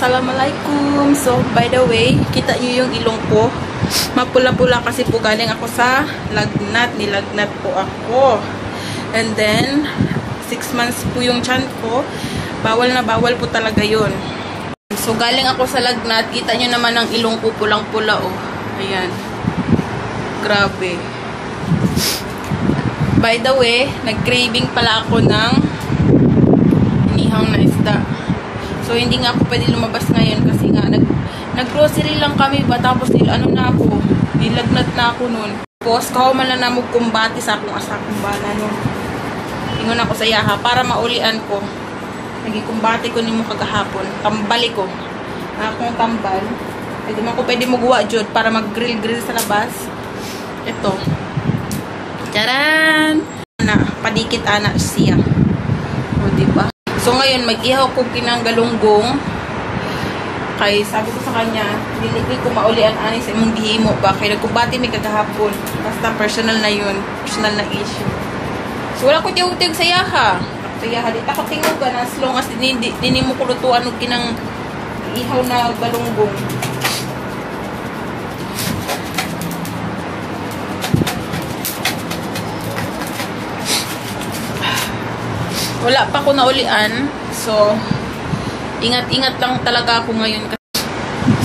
Assalamualaikum. So, by the way, kita nyo yung ilong ko. Mapula-pula kasi po galing ako sa lagnat. Nilagnat po ako. And then, 6 months po yung tiyan ko. Bawal na bawal po talaga yun. So, galing ako sa lagnat. Kita nyo naman ang ilong ko pulang-pula, oh. Ayan. Grabe. By the way, nag-craving pala ako ng inihaw na isda. So, hindi nga ako pwede lumabas ngayon kasi nga, nag-grocery lang kami ba, tapos nilagnat na ako nun. Tapos, kauman lang na magkumbati sa akong asakong bana nun. Ingon ako sa yaha, para maulian ko. Nagikumbati ko ni mo kagahapon. Tambali ko. Akong tambal. Pwede mo ko pwede magawa dyan para mag-grill-grill sa labas. Ito. Charan! Padikit anak siya. O, diba? So, ngayon, mag-ihaw ko kinang galunggong. Kaya sabi ko sa kanya, diligay ko maulian ani sa imong gihimo ba. Kaya nagkumbati may kagahapon. Basta personal na yun. Personal na issue. So, wala ko tiyog-tiyog sa yaha. Sa yaha, di ako tingog na as long as dini mo kulutuan og kinang ihaw na galunggong. Wala pa ko naulian. So, ingat-ingat lang talaga ako ngayon.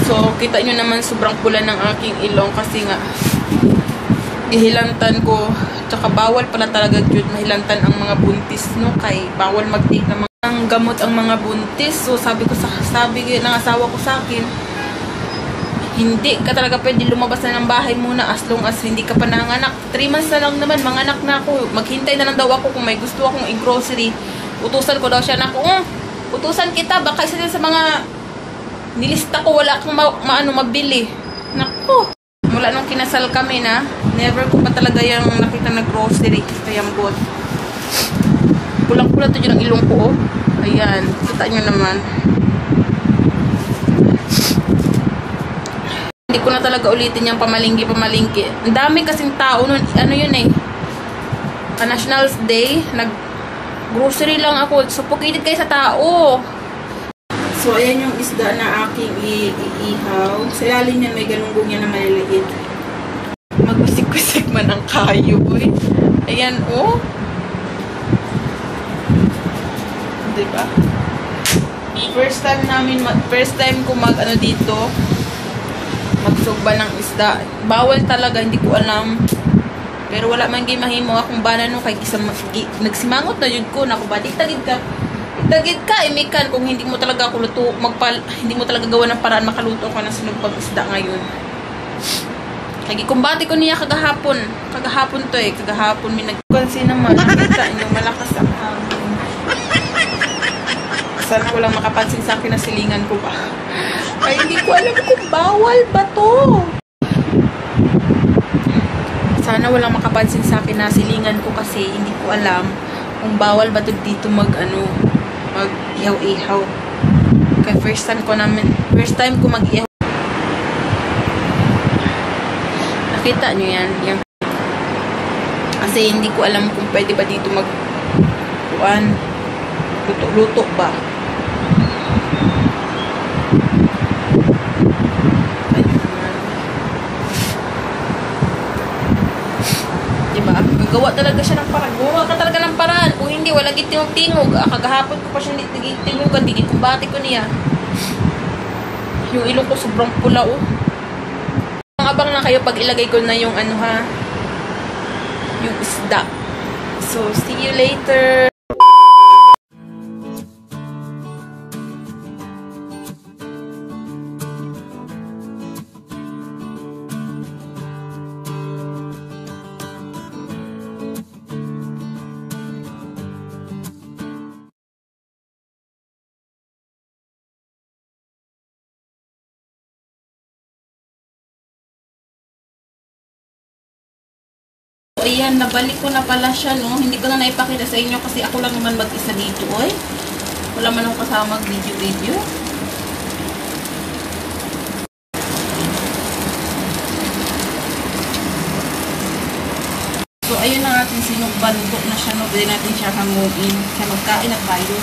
So, kita nyo naman sobrang pula ng aking ilong kasi nga ihilantan ko. Tsaka bawal pala talaga yun mahilantan ang mga buntis, no? Kay bawal mag-take ng mga gamot ang mga buntis. So, sabi ng asawa ko sa akin, hindi ka talaga pwede lumabas na ng bahay muna as long as hindi ka pa nanganak. 3 months na lang naman, manganak na ako. Maghintay na lang daw ako kung may gusto akong i-grocery. Utusan ko daw siya na ako, utusan kita, baka isa din sa mga nilista ko, wala kang mabili. Naku, mula nung kinasal kami na, never ko pa talaga yung nakita na grocery. Kayang bot. Pulang-pula to dyan ang ilong ko, oh. Ayan, kita nyo naman. Hindi ko na talaga ulitin yung pamalinggi. Ang dami kasing tao nun. Ano yun eh? National Day. Nag-grocery lang ako. Supukitin kayo sa tao. So, ayan yung isda na aking iihaw. Sa ilalim yan, may galunggong yan na maliliit. Magkusik-kusik man ang kayo, boy. Ayan, oh. Diba? First time ko dito. Magsugba ng isda. Bawal talaga, hindi ko alam. Pero wala man mahimo akong bana no kay nagsimangot na jud ko nako ba tagid ka imikan kung hindi mo talaga ako luto hindi mo talaga gawa ng paraan makaluto ko ng sinumpag isda ngayon. Kaya kumbati ko niya kagahapon to eh, kagahapon mi nagkonsi naman kita inyo malakas ang hangin. Sana walang makapansin sa akin na silingan ko pa. Ay, hindi ko alam kung bawal ba to. Sana walang makapansin sa akin na silingan ko kasi hindi ko alam kung bawal ba to dito mag-ihaw-ihaw. Kaya first time ko mag-ihaw. Nakita nyo yan. Kasi hindi ko alam kung pwede ba dito luto-luto ba. Gawa talaga siya ng paraan. Gawa ka talaga ng paraan. Kung hindi, wala gitingog-tingog. Kagahapon ko pa siya nagtitingogan. Kumbati ko niya. Yung ilong ko sobrang pula, oh. Abang na kayo pag ilagay ko na yung yung isda. So, see you later. Ayan, nabalik ko na pala siya, no? Hindi ko na naipakita sa inyo kasi ako lang naman mag-isa dito, oy. Wala man akong kasama mag-video. So, ayun na ating sinugban. Luto na siya, no? Pwede natin siya hanguin. Kaya magkain at tayo.